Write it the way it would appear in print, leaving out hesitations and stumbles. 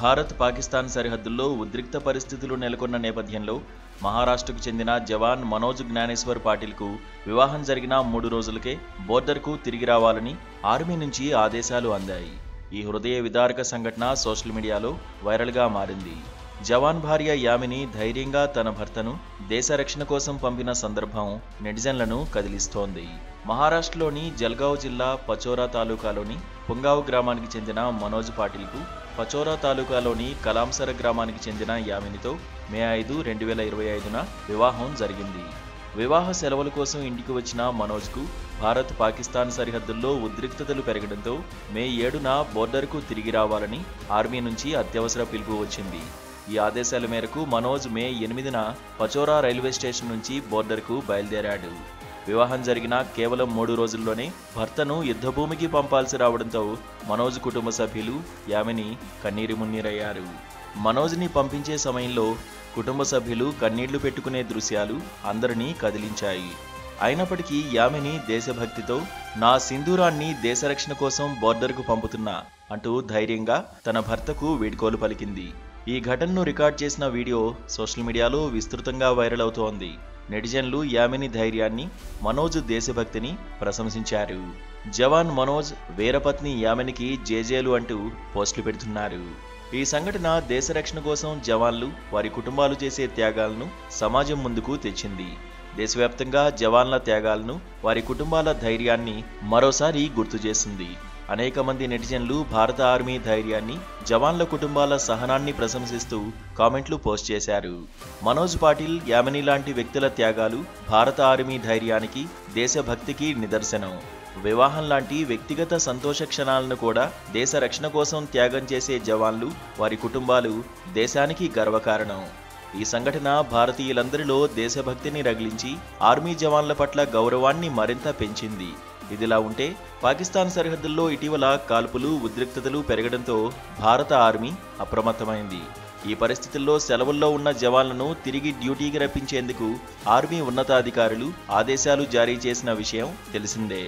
భారత్ పాకిస్తాన్ సరిహద్దుల్లో ఉద్రిక్త పరిస్థితులు నెలకొన్న నేపథ్యంలో మహారాష్ట్రకు చెందిన జవాన్ మనోజ్ జ్ఞానేశ్వర్ పాటిల్కు వివాహం జరిగిన 3 రోజులకే బోర్డర్కు తిరిగి రావాలని ఆర్మీ నుంచి ఆదేశాలు అందాయి. ఈ హృదయ విదారక సంఘటన సోషల్ మీడియాలో వైరల్గా మారింది. జవాన్ భార్య యామిని ధైర్యంగా తన భర్తను దేశ రక్షణ కోసం పంపిన సందర్భం నెటిజన్లను కదిలిస్తోంది. మహారాష్ట్రలోని జల్గావ్ జిల్లా పచోరా తాలూకాలోని పుంగావ్ గ్రామానికి చెందిన మనోజ్ పాటిల్కు పచోరా తాలూకాలోని కలాంసర గ్రామానికి చెందిన యామినితో మే 5, 2025న వివాహం జరిగింది. వివాహ సెలవుల కోసం ఇంటికి వచ్చిన మనోజ్కు భారత్ పాకిస్తాన్ సరిహద్దుల్లో ఉద్రిక్తతలు పెరగడంతో మే 7న బోర్డర్కు తిరిగి రావాలని ఆర్మీ నుంచి అత్యవసర పిలుపు వచ్చింది. ఈ ఆదేశాల మేరకు మనోజ్ మే 8న పచోరా రైల్వే స్టేషన్ నుంచి బోర్డర్కు బయలుదేరాడు. వివాహం జరిగిన కేవలం 3 రోజుల్లోనే భర్తను యుద్ధభూమికి పంపాల్సి రావడంతో మనోజ్ కుటుంబ సభ్యులు యామిని కన్నీరు మున్నీరయ్యారు. మనోజ్ని పంపించే సమయంలో కుటుంబ సభ్యులు కన్నీళ్లు పెట్టుకునే దృశ్యాలు అందరినీ కదిలించాయి. అయినప్పటికీ యామిని దేశభక్తితో నా సింధూరాన్ని దేశరక్షణ కోసం బోర్డర్కు పంపుతున్నా అంటూ ధైర్యంగా తన భర్తకు వీడ్కోలు పలికింది. ఈ ఘటనను రికార్డ్ చేసిన వీడియో సోషల్ మీడియాలో విస్తృతంగా వైరల్ అవుతోంది. నెటిజన్లు యామిని ధైర్యాన్ని, మనోజ్ దేశభక్తిని ప్రశంసించారు. జవాన్ మనోజ్ వీరపత్ని యామినికి జేజేలు అంటూ పోస్టులు పెడుతున్నారు. ఈ సంఘటన దేశ రక్షణ కోసం జవాన్లు, వారి కుటుంబాలు చేసే త్యాగాలను సమాజం ముందుకు తెచ్చింది. దేశవ్యాప్తంగా జవాన్ల త్యాగాలను, వారి కుటుంబాల ధైర్యాన్ని మరోసారి గుర్తు చేసింది. అనేక మంది నెటిజన్లు భారత ఆర్మీ ధైర్యాన్ని, జవాన్ల కుటుంబాల సహనాన్ని ప్రశంసిస్తూ కామెంట్లు పోస్ట్ చేశారు. మనోజ్ పాటిల్, యామిని లాంటి వ్యక్తుల త్యాగాలు భారత ఆర్మీ ధైర్యానికి, దేశభక్తికి నిదర్శనం. వివాహం లాంటి వ్యక్తిగత సంతోష క్షణాలను కూడా దేశ రక్షణ కోసం త్యాగం చేసే జవాన్లు, వారి కుటుంబాలు దేశానికి గర్వకారణం. ఈ సంఘటన భారతీయులందరిలో దేశభక్తిని రగిలించి ఆర్మీ జవాన్ల పట్ల గౌరవాన్ని మరింత పెంచింది. ఇదిలా ఉంటే పాకిస్తాన్ సరిహద్దుల్లో ఇటీవల కాల్పులు, ఉద్రిక్తతలు పెరగడంతో భారత ఆర్మీ అప్రమత్తమైంది. ఈ పరిస్థితుల్లో సెలవుల్లో ఉన్న జవాన్లను తిరిగి డ్యూటీకి రప్పించేందుకు ఆర్మీ ఉన్నతాధికారులు ఆదేశాలు జారీ చేసిన విషయం తెలిసిందే.